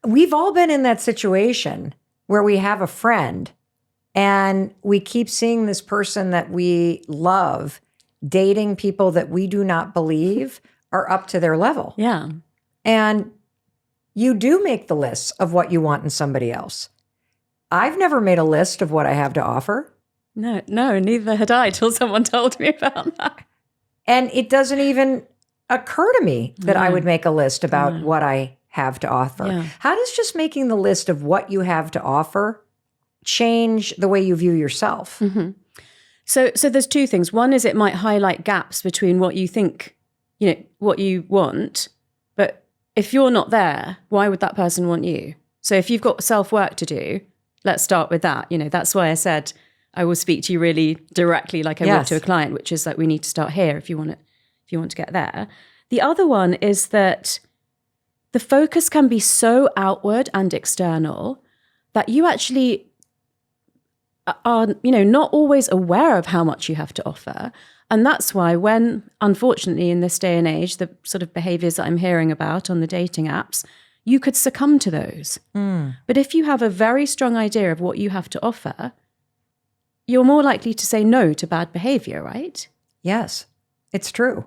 we've all been in that situation where we have a friend and we keep seeing this person that we love dating people that we do not believe are up to their level. Yeah. And you do make the lists of what you want in somebody else. I've never made a list of what I have to offer. No, neither had I till someone told me about that. And it doesn't even occur to me that I would make a list about what I have to offer. Yeah. How does just making the list of what you have to offer change the way you view yourself? Mm-hmm. So there's two things. One is it might highlight gaps between what you think, what you want. But if you're not there, why would that person want you? So if you've got self-work to do, let's start with that. That's why I said I will speak to you really directly like I would to a client, which is like we need to start here if you want to get there. The other one is that the focus can be so outward and external that you actually are, not always aware of how much you have to offer. And that's why when, unfortunately, in this day and age, the sort of behaviors that I'm hearing about on the dating apps, you could succumb to those. But if you have a very strong idea of what you have to offer, you're more likely to say no to bad behavior, right? Yes, it's true.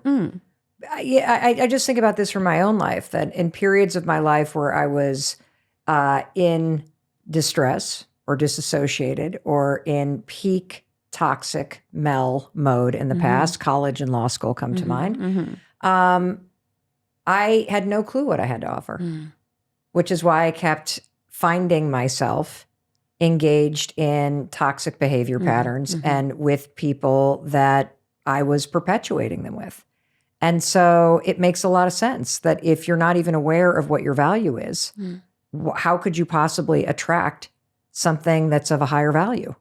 I just think about this from my own life, that in periods of my life where I was in distress or disassociated or in peak toxic Mel mode in the past, college and law school come to mind, I had no clue what I had to offer, which is why I kept finding myself engaged in toxic behavior patterns and with people that I was perpetuating them with. And so it makes a lot of sense that if you're not even aware of what your value is, how could you possibly attract something that's of a higher value?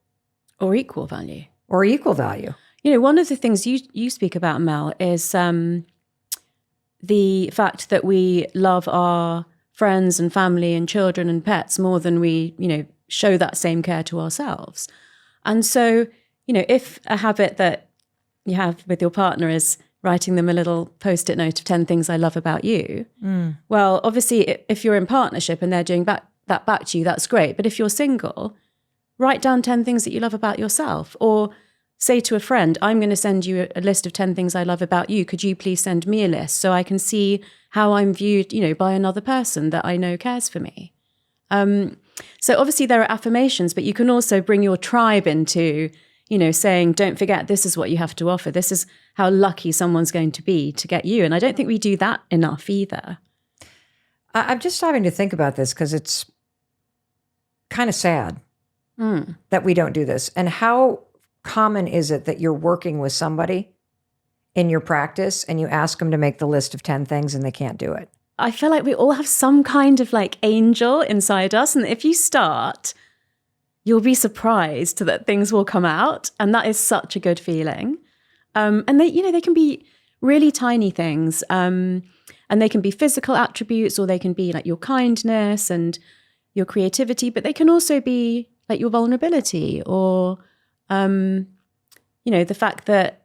Or equal value. Or equal value. One of the things you speak about, Mel, is the fact that we love our friends and family and children and pets more than we, show that same care to ourselves. And so, if a habit that you have with your partner is writing them a little post-it note of 10 things I love about you, well, obviously, if you're in partnership and they're doing that back to you, that's great. But if you're single, write down 10 things that you love about yourself, or say to a friend, I'm going to send you a list of 10 things I love about you. Could you please send me a list so I can see how I'm viewed, by another person that I know cares for me? So obviously there are affirmations, but you can also bring your tribe into, saying, don't forget, this is what you have to offer. This is how lucky someone's going to be to get you. And I don't think we do that enough either. I'm just having to think about this because it's kind of sad that we don't do this. And how common is it that you're working with somebody in your practice and you ask them to make the list of 10 things and they can't do it? I feel like we all have some kind of like angel inside us. And if you start, you'll be surprised that things will come out. And that is such a good feeling. And they can be really tiny things. And they can be physical attributes, or they can be like your kindness and your creativity, but they can also be like your vulnerability, or, the fact that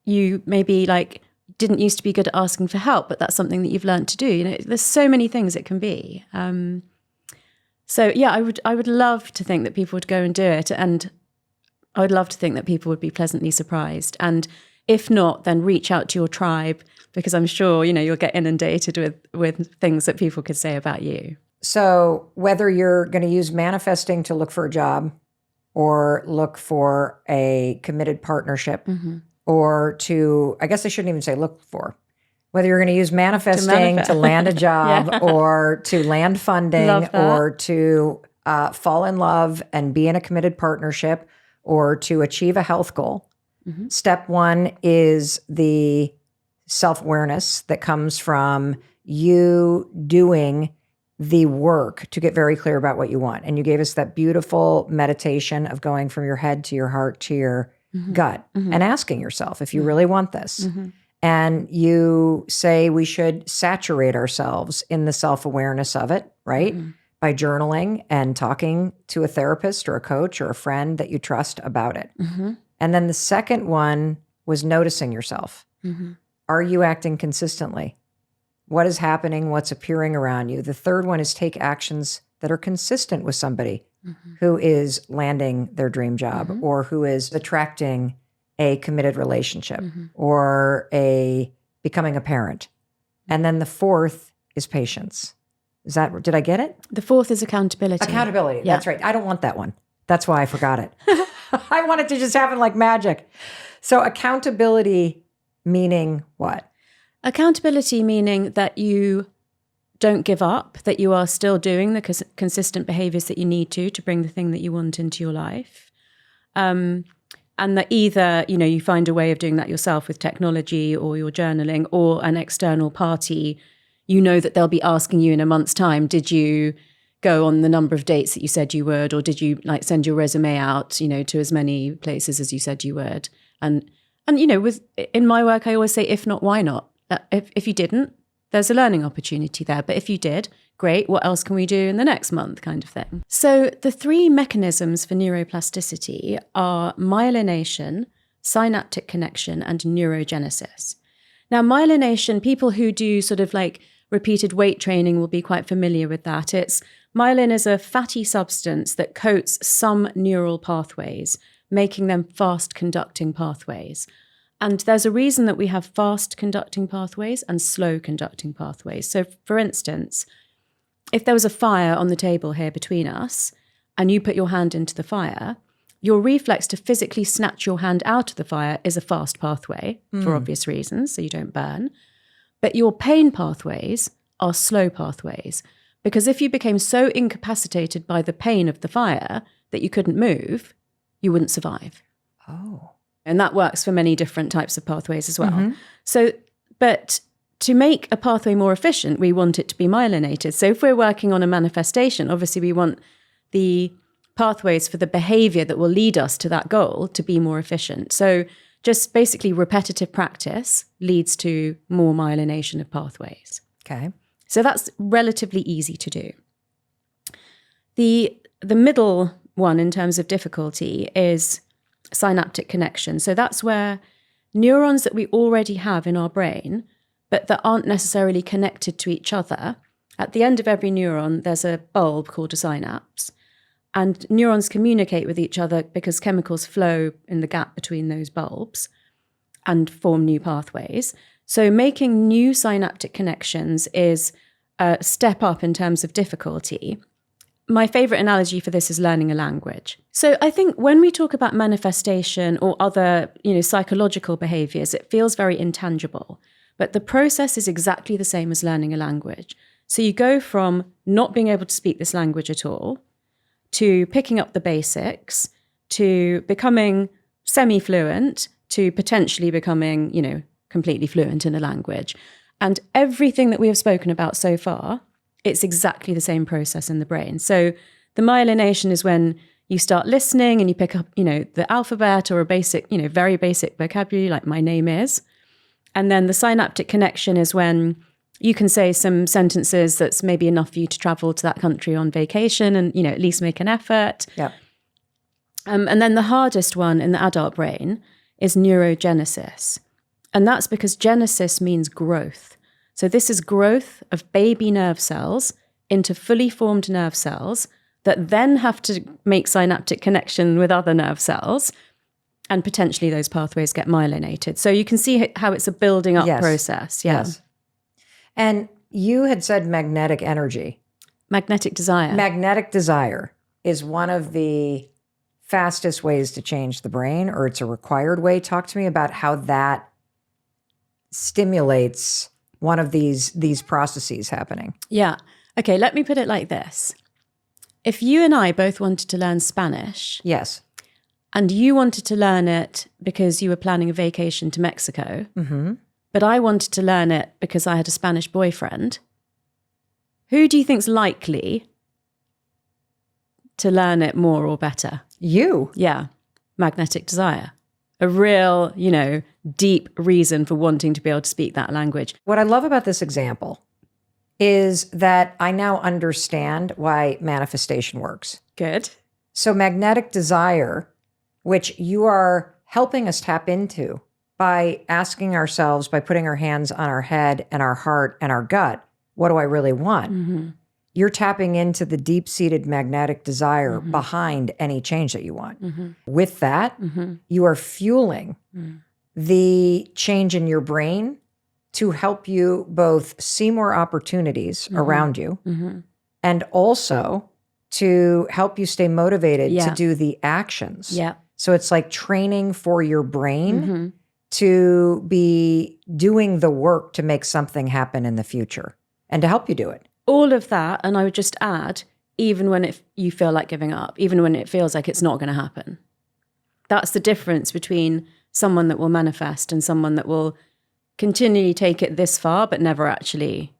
you maybe like didn't used to be good at asking for help, but that's something that you've learned to do. There's so many things it can be. So yeah, I would love to think that people would go and do it. And I would love to think that people would be pleasantly surprised. And if not, then reach out to your tribe, because I'm sure, you'll get inundated with things that people could say about you. So whether you're going to use manifesting to look for a job or look for a committed partnership, or to, I guess I shouldn't even say look for, whether you're going to use manifesting to land a job or to land funding or to fall in love and be in a committed partnership or to achieve a health goal. Step one is the self-awareness that comes from you doing the work to get very clear about what you want. And you gave us that beautiful meditation of going from your head to your heart to your gut and asking yourself if you really want this. And you say we should saturate ourselves in the self-awareness of it, right? By journaling and talking to a therapist or a coach or a friend that you trust about it. And then the second one was noticing yourself. Are you acting consistently? what is happening, what's appearing around you. The third one is take actions that are consistent with somebody who is landing their dream job or who is attracting a committed relationship or becoming a parent. And then the fourth is patience. Did I get it? The fourth is accountability. Accountability. Yeah. That's right. I don't want that one. That's why I forgot it. I want it to just happen like magic. So accountability meaning what? Accountability meaning that you don't give up, that you are still doing the consistent behaviors that you need to bring the thing that you want into your life. And that either, you find a way of doing that yourself with technology or your journaling or an external party, that they'll be asking you in a month's time, did you go on the number of dates that you said you would, or did you send your resume out, to as many places as you said you would? And in my work, I always say, if not, why not? If you didn't, there's a learning opportunity there. But if you did, great, what else can we do in the next month kind of thing? So the three mechanisms for neuroplasticity are myelination, synaptic connection, and neurogenesis. Now, myelination, people who do sort of repeated weight training will be quite familiar with that. Myelin is a fatty substance that coats some neural pathways, making them fast conducting pathways. And there's a reason that we have fast conducting pathways and slow conducting pathways. So for instance, if there was a fire on the table here between us and you put your hand into the fire, your reflex to physically snatch your hand out of the fire is a fast pathway for obvious reasons, so you don't burn. But your pain pathways are slow pathways, because if you became so incapacitated by the pain of the fire that you couldn't move, you wouldn't survive. Oh. And that works for many different types of pathways as well. So, but to make a pathway more efficient, we want it to be myelinated. So if we're working on a manifestation, obviously we want the pathways for the behavior that will lead us to that goal to be more efficient. So just basically repetitive practice leads to more myelination of pathways. Okay. So that's relatively easy to do. The middle one in terms of difficulty is synaptic connection. So that's where neurons that we already have in our brain, but that aren't necessarily connected to each other. At the end of every neuron, there's a bulb called a synapse. And neurons communicate with each other because chemicals flow in the gap between those bulbs and form new pathways. So making new synaptic connections is a step up in terms of difficulty. My favorite analogy for this is learning a language. So I think when we talk about manifestation or other, psychological behaviors, it feels very intangible. But the process is exactly the same as learning a language. So you go from not being able to speak this language at all to picking up the basics, to becoming semi-fluent, to potentially becoming, completely fluent in a language. And everything that we have spoken about so far, it's exactly the same process in the brain. So the myelination is when you start listening and you pick up, the alphabet or a basic, very basic vocabulary like my name is. And then the synaptic connection is when you can say some sentences that's maybe enough for you to travel to that country on vacation and, at least make an effort. Yeah. And then the hardest one in the adult brain is neurogenesis. And that's because genesis means growth. So this is growth of baby nerve cells into fully formed nerve cells that then have to make synaptic connection with other nerve cells. And potentially those pathways get myelinated. So you can see how it's a building up process. Yeah. Yes. And you had said magnetic energy. Magnetic desire. Magnetic desire is one of the fastest ways to change the brain, or it's a required way. Talk to me about how that stimulates one of these processes happening. Yeah. Okay, let me put it like this. If you and I both wanted to learn Spanish. Yes. And you wanted to learn it because you were planning a vacation to Mexico. Mm-hmm. But I wanted to learn it because I had a Spanish boyfriend. Who do you think's likely to learn it more or better? You. Yeah. Magnetic desire. A real, deep reason for wanting to be able to speak that language. What I love about this example is that I now understand why manifestation works. Good. So magnetic desire, which you are helping us tap into by asking ourselves, by putting our hands on our head and our heart and our gut, what do I really want? You're tapping into the deep-seated magnetic desire behind any change that you want. With that, you are fueling the change in your brain to help you both see more opportunities around you and also to help you stay motivated to do the actions. So it's like training for your brain to be doing the work to make something happen in the future and to help you do it. All of that, and I would just add, even when you feel like giving up, even when it feels like it's not going to happen. That's the difference between someone that will manifest and someone that will continually take it this far but never actually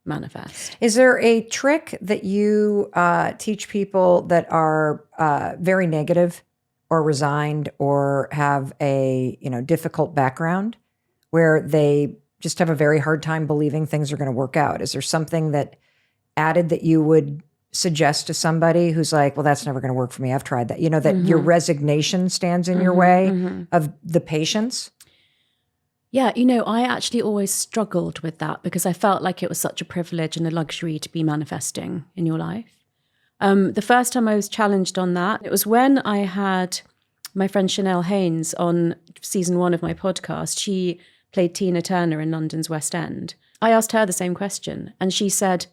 manifest. Is there a trick that you teach people that are very negative or resigned or have a difficult background where they just have a very hard time believing things are going to work out? Is there something that you would suggest to somebody who's like, well, that's never going to work for me. I've tried that. That your resignation stands in your way of the patience? Yeah, I actually always struggled with that because I felt like it was such a privilege and a luxury to be manifesting in your life. The first time I was challenged on that, it was when I had my friend Chanel Haynes on season 1 of my podcast. She played Tina Turner in London's West End. I asked her the same question, and she said,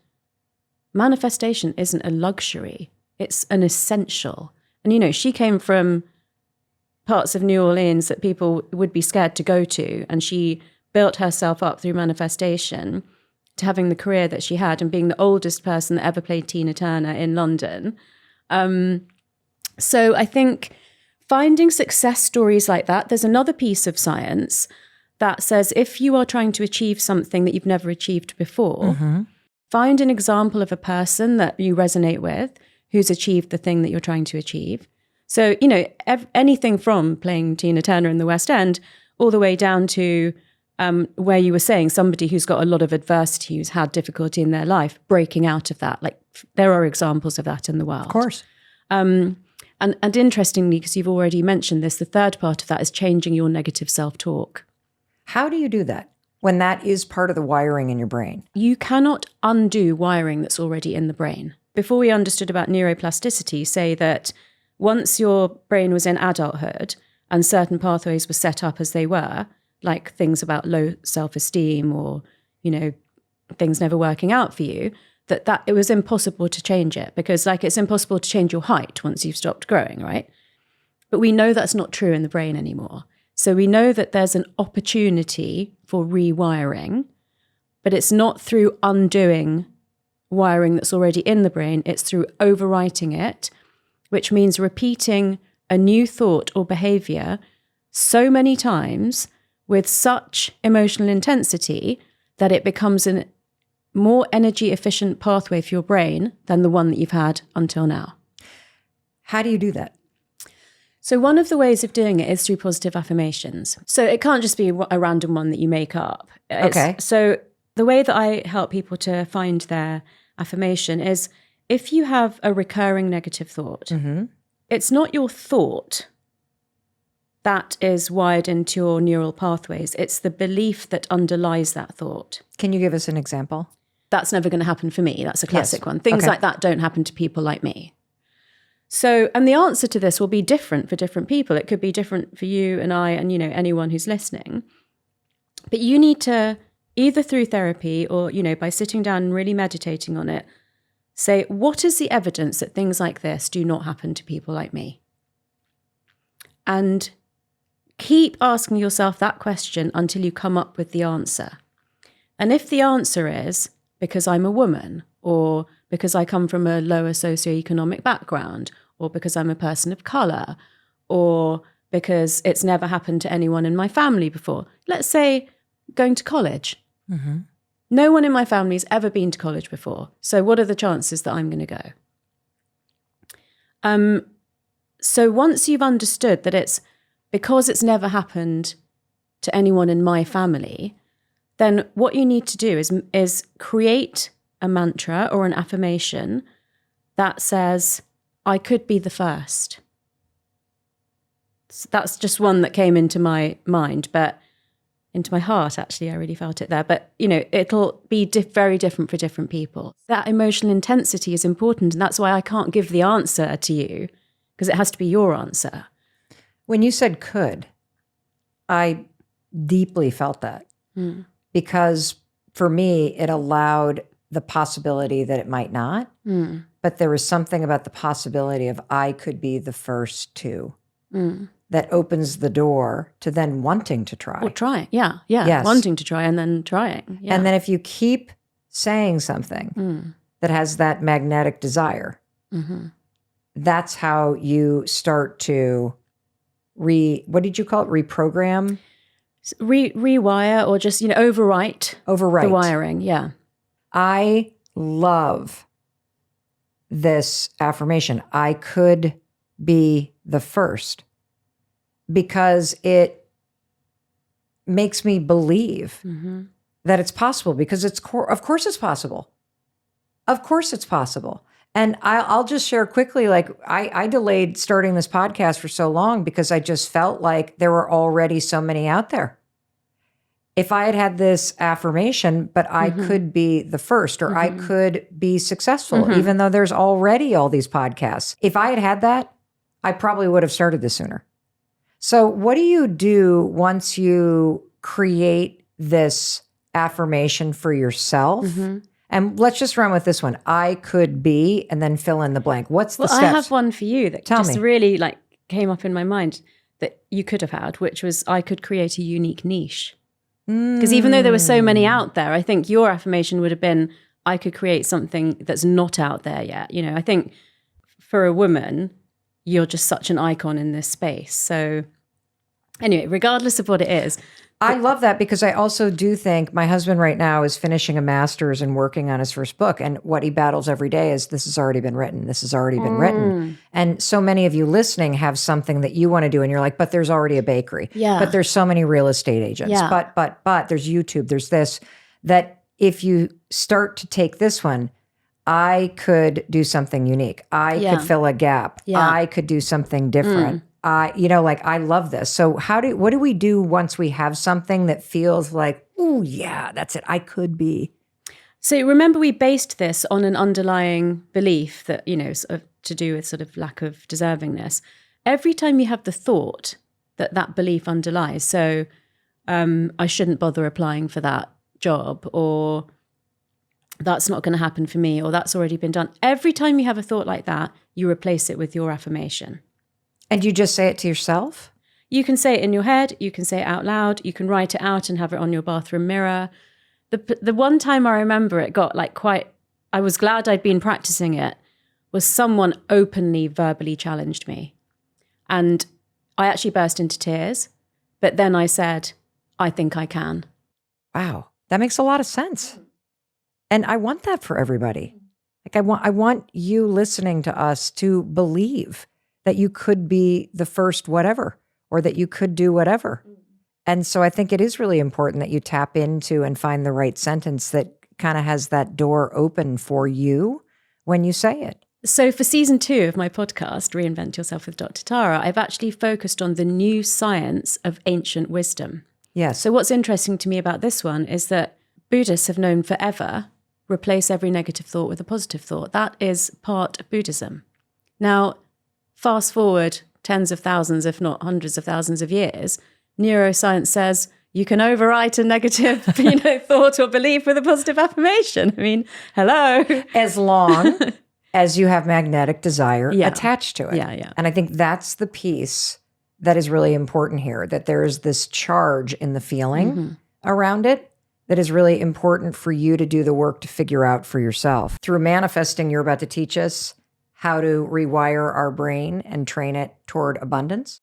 manifestation isn't a luxury, it's an essential. And, she came from parts of New Orleans that people would be scared to go to, and she built herself up through manifestation to having the career that she had and being the oldest person that ever played Tina Turner in London. So I think finding success stories like that, there's another piece of science that says if you are trying to achieve something that you've never achieved before, find an example of a person that you resonate with who's achieved the thing that you're trying to achieve. So, anything from playing Tina Turner in the West End all the way down to where you were saying somebody who's got a lot of adversity, who's had difficulty in their life, breaking out of that. Like, there are examples of that in the world. Of course. And interestingly, because you've already mentioned this, the third part of that is changing your negative self-talk. How do you do that when that is part of the wiring in your brain? You cannot undo wiring that's already in the brain. Before we understood about neuroplasticity, say that once your brain was in adulthood and certain pathways were set up as they were, like things about low self-esteem or, things never working out for you, that it was impossible to change it because it's impossible to change your height once you've stopped growing, right? But we know that's not true in the brain anymore. So we know that there's an opportunity for rewiring, but it's not through undoing wiring that's already in the brain. It's through overwriting it, which means repeating a new thought or behavior so many times with such emotional intensity that it becomes a more energy efficient pathway for your brain than the one that you've had until now. How do you do that? So one of the ways of doing it is through positive affirmations. So it can't just be a random one that you make up. Okay. So the way that I help people to find their affirmation is if you have a recurring negative thought, it's not your thought that is wired into your neural pathways. It's the belief that underlies that thought. Can you give us an example? That's never going to happen for me. That's a classic one. Things like that don't happen to people like me. So, and the answer to this will be different for different people. It could be different for you and I and, anyone who's listening. But you need to, either through therapy or, by sitting down and really meditating on it, say, what is the evidence that things like this do not happen to people like me? And keep asking yourself that question until you come up with the answer. And if the answer is because I'm a woman, or because I come from a lower socioeconomic background, or because I'm a person of colour, or because it's never happened to anyone in my family before. Let's say going to college. No one in my family has ever been to college before. So what are the chances that I'm going to go? So once you've understood that it's because it's never happened to anyone in my family, then what you need to do is create a mantra or an affirmation that says, I could be the first. that's just one that came into my mind, but into my heart, actually, I really felt it there. But, it'll be very different for different people. That emotional intensity is important. And that's why I can't give the answer to you, because it has to be your answer. When you said could, I deeply felt that because for me, it allowed the possibility that it might not. But there was something about the possibility of I could be the first to that opens the door to then wanting to try. Or trying, yeah. Yes. Wanting to try and then trying. Yeah. And then if you keep saying something that has that magnetic desire, that's how you start to what did you call it? Reprogram? Rewire, or just, overwrite. Overwrite. The wiring, yeah. I love this affirmation. I could be the first, because it makes me believe that it's possible, because of course it's possible. Of course it's possible. And I'll just share quickly, like I delayed starting this podcast for so long because I just felt like there were already so many out there. If I had had this affirmation, but I could be the first, or I could be successful, even though there's already all these podcasts. If I had had that, I probably would have started this sooner. So what do you do once you create this affirmation for yourself? And let's just run with this one. I could be, and then fill in the blank. What's the steps? I have one for you that just really came up in my mind that you could have had, which was I could create a unique niche. Because even though there were so many out there, I think your affirmation would have been, I could create something that's not out there yet. I think for a woman, you're just such an icon in this space. So anyway, regardless of what it is. I love that, because I also do think my husband right now is finishing a master's and working on his first book. And what he battles every day is, this has already been written. This has already been written. And so many of you listening have something that you want to do. And you're like, but there's already a bakery. Yeah. But there's so many real estate agents. Yeah. But there's YouTube. There's this, that if you start to take this one, I could do something unique. I could fill a gap. I could do something different. I love this. So what do we do once we have something that feels like, oh yeah, that's it. I could be. So remember, we based this on an underlying belief that, sort of to do with sort of lack of deservingness. Every time you have the thought that belief underlies, so I shouldn't bother applying for that job, or that's not going to happen for me, or that's already been done. Every time you have a thought like that, you replace it with your affirmation. And you just say it to yourself? You can say it in your head. You can say it out loud. You can write it out and have it on your bathroom mirror. The one time I remember it got I was glad I'd been practicing it, was someone openly verbally challenged me. And I actually burst into tears. But then I said, I think I can. Wow. That makes a lot of sense. And I want that for everybody. I want you listening to us to believe that you could be the first whatever, or that you could do whatever. And so I think it is really important that you tap into and find the right sentence that kind of has that door open for you when you say it. So for season 2 of my podcast, Reinvent Yourself with Dr. Tara, I've actually focused on the new science of ancient wisdom. Yes. So what's interesting to me about this one is that Buddhists have known forever, replace every negative thought with a positive thought. That is part of Buddhism. Now, fast forward tens of thousands, if not hundreds of thousands of years, neuroscience says you can overwrite a negative, thought or belief with a positive affirmation. I mean, hello. As long as you have magnetic desire attached to it. Yeah. And I think that's the piece that is really important here, that there is this charge in the feeling around it that is really important for you to do the work to figure out for yourself. Through manifesting, you're about to teach us how to rewire our brain and train it toward abundance.